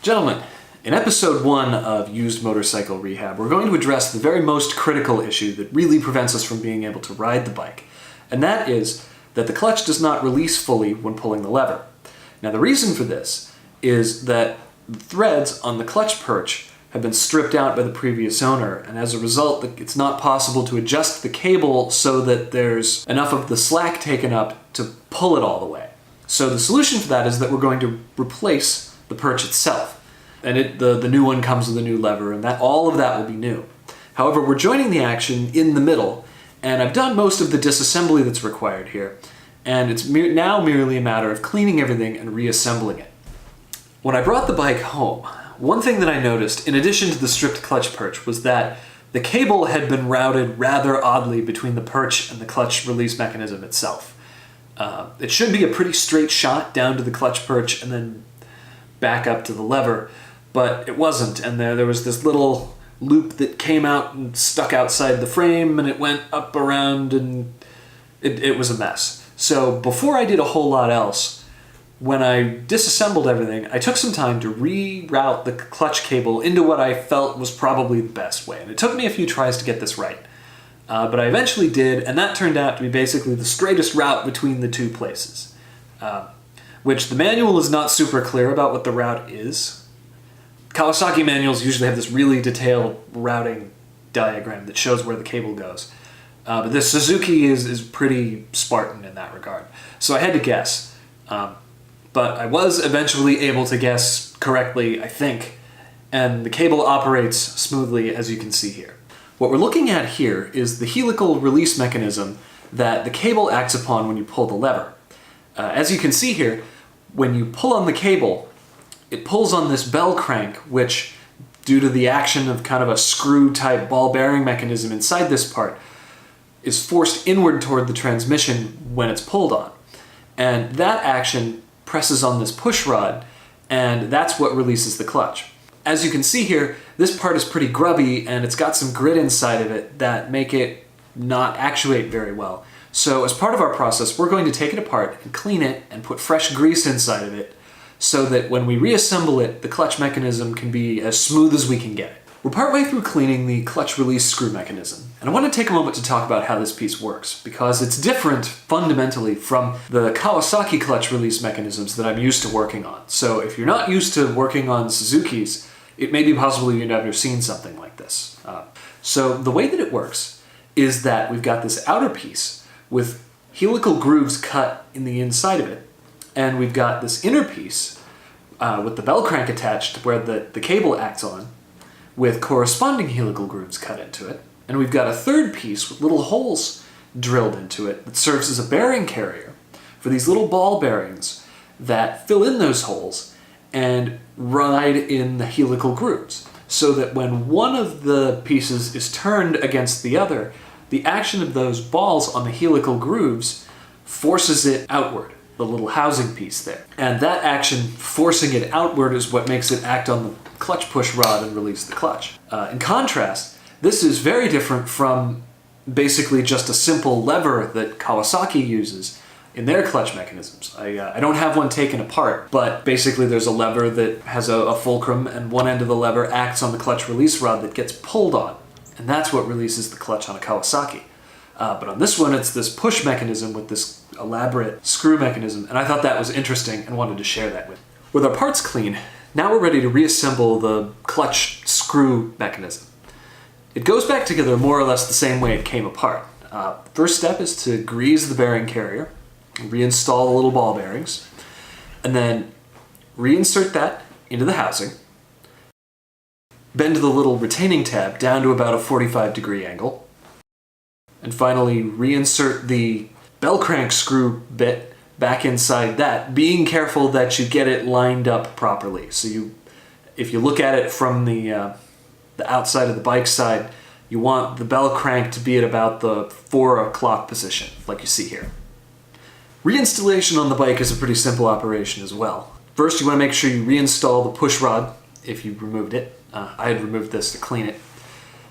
Gentlemen, in episode 1 of Used Motorcycle Rehab, we're going to address the very most critical issue that really prevents us from being able to ride the bike, and that is that the clutch does not release fully when pulling the lever. Now the reason for this is that the threads on the clutch perch have been stripped out by the previous owner, and as a result it's not possible to adjust the cable so that there's enough of the slack taken up to pull it all the way. So the solution for that is that we're going to replace the perch itself. And the new one comes with a new lever, and all of that will be new. However, we're joining the action in the middle, and I've done most of the disassembly that's required here, and it's now merely a matter of cleaning everything and reassembling it. When I brought the bike home, one thing that I noticed, in addition to the stripped clutch perch, was that the cable had been routed rather oddly between the perch and the clutch release mechanism itself. It should be a pretty straight shot down to the clutch perch and then back up to the lever, but it wasn't, and there was this little loop that came out and stuck outside the frame, and it went up around, and it was a mess. So before I did a whole lot else, when I disassembled everything, I took some time to reroute the clutch cable into what I felt was probably the best way, and it took me a few tries to get this right. But I eventually did, and that turned out to be basically the straightest route between the two places. Which the manual is not super clear about what the route is. Kawasaki manuals usually have this really detailed routing diagram that shows where the cable goes. But this Suzuki is pretty Spartan in that regard. So I had to guess. But I was eventually able to guess correctly, I think, and the cable operates smoothly, as you can see here. What we're looking at here is the helical release mechanism that the cable acts upon when you pull the lever. As you can see here, when you pull on the cable, it pulls on this bell crank, which, due to the action of kind of a screw-type ball bearing mechanism inside this part, is forced inward toward the transmission when it's pulled on. And that action presses on this push rod, and that's what releases the clutch. As you can see here, this part is pretty grubby, and it's got some grit inside of it that make it not actuate very well. So as part of our process, we're going to take it apart and clean it and put fresh grease inside of it so that when we reassemble it, the clutch mechanism can be as smooth as we can get it. We're partway through cleaning the clutch release screw mechanism, and I want to take a moment to talk about how this piece works, because it's different fundamentally from the Kawasaki clutch release mechanisms that I'm used to working on. So if you're not used to working on Suzuki's, it may be possible you've never seen something like this. So the way that it works is that we've got this outer piece with helical grooves cut in the inside of it, and we've got this inner piece with the bell crank attached where the cable acts on, with corresponding helical grooves cut into it, and we've got a third piece with little holes drilled into it that serves as a bearing carrier for these little ball bearings that fill in those holes and ride in the helical grooves, so that when one of the pieces is turned against the other, the action of those balls on the helical grooves forces it outward, the little housing piece there. And that action forcing it outward is what makes it act on the clutch push rod and release the clutch. In contrast, this is very different from basically just a simple lever that Kawasaki uses in their clutch mechanisms. I don't have one taken apart, but basically there's a lever that has a fulcrum, and one end of the lever acts on the clutch release rod that gets pulled on, and that's what releases the clutch on a Kawasaki. But on this one, it's this push mechanism with this elaborate screw mechanism, and I thought that was interesting and wanted to share that with you. With our parts clean, now we're ready to reassemble the clutch screw mechanism. It goes back together more or less the same way it came apart. First step is to grease the bearing carrier, reinstall the little ball bearings, and then reinsert that into the housing, bend the little retaining tab down to about a 45-degree angle, and finally reinsert the bell crank screw bit back inside that, being careful that you get it lined up properly. So if you look at it from the outside of the bike side, you want the bell crank to be at about the 4 o'clock position, like you see here. Reinstallation on the bike is a pretty simple operation as well. First, you want to make sure you reinstall the push rod if you removed it. I had removed this to clean it.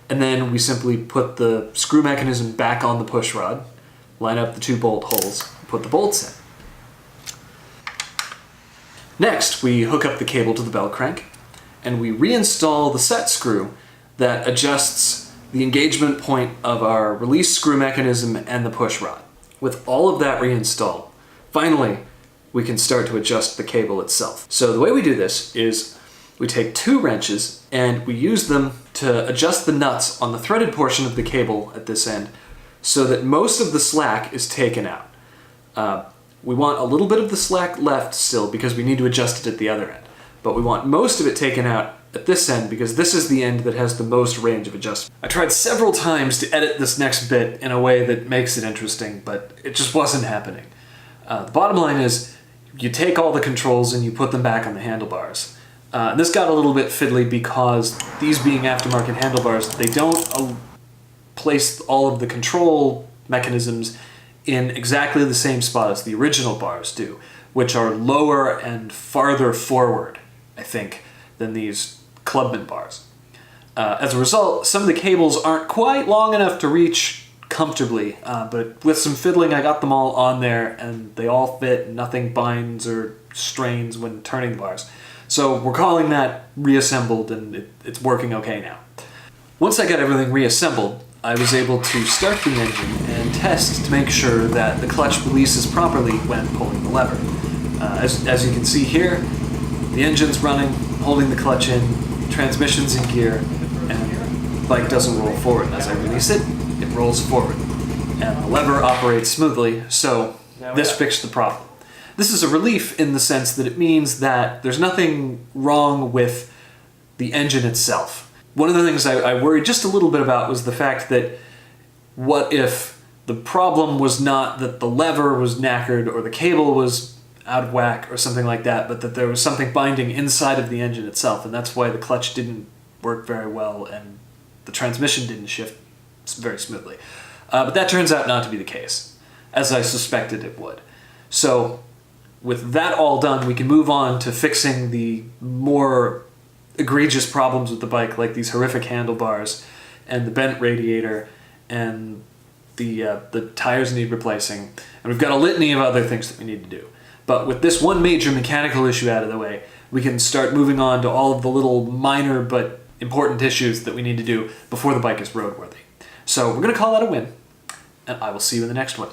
And then we simply put the screw mechanism back on the push rod, line up the 2 bolt holes, and put the bolts in. Next, we hook up the cable to the bell crank, and we reinstall the set screw that adjusts the engagement point of our release screw mechanism and the push rod. With all of that reinstalled, finally, we can start to adjust the cable itself. So the way we do this is we take 2 wrenches and we use them to adjust the nuts on the threaded portion of the cable at this end so that most of the slack is taken out. We want a little bit of the slack left still because we need to adjust it at the other end. But we want most of it taken out at this end because this is the end that has the most range of adjustment. I tried several times to edit this next bit in a way that makes it interesting, but it just wasn't happening. The bottom line is you take all the controls and you put them back on the handlebars. This got a little bit fiddly because these being aftermarket handlebars, they don't place all of the control mechanisms in exactly the same spot as the original bars do, which are lower and farther forward, I think, than these Clubman bars. As a result, some of the cables aren't quite long enough to reach comfortably, but with some fiddling I got them all on there and they all fit, nothing binds or strains when turning the bars. So we're calling that reassembled and it's working okay now. Once I got everything reassembled, I was able to start the engine and test to make sure that the clutch releases properly when pulling the lever. As you can see here, the engine's running, holding the clutch in, transmission's in gear, and the bike doesn't roll forward. As I release it, it rolls forward. And the lever operates smoothly, so this fixed the problem. This is a relief in the sense that it means that there's nothing wrong with the engine itself. One of the things I worried just a little bit about was the fact that what if the problem was not that the lever was knackered or the cable was out of whack or something like that, but that there was something binding inside of the engine itself, and that's why the clutch didn't work very well and the transmission didn't shift very smoothly. But that turns out not to be the case, as I suspected it would. So with that all done, we can move on to fixing the more egregious problems with the bike, like these horrific handlebars and the bent radiator and the tires need replacing. And we've got a litany of other things that we need to do. But with this one major mechanical issue out of the way, we can start moving on to all of the little minor but important issues that we need to do before the bike is roadworthy. So we're going to call that a win, and I will see you in the next one.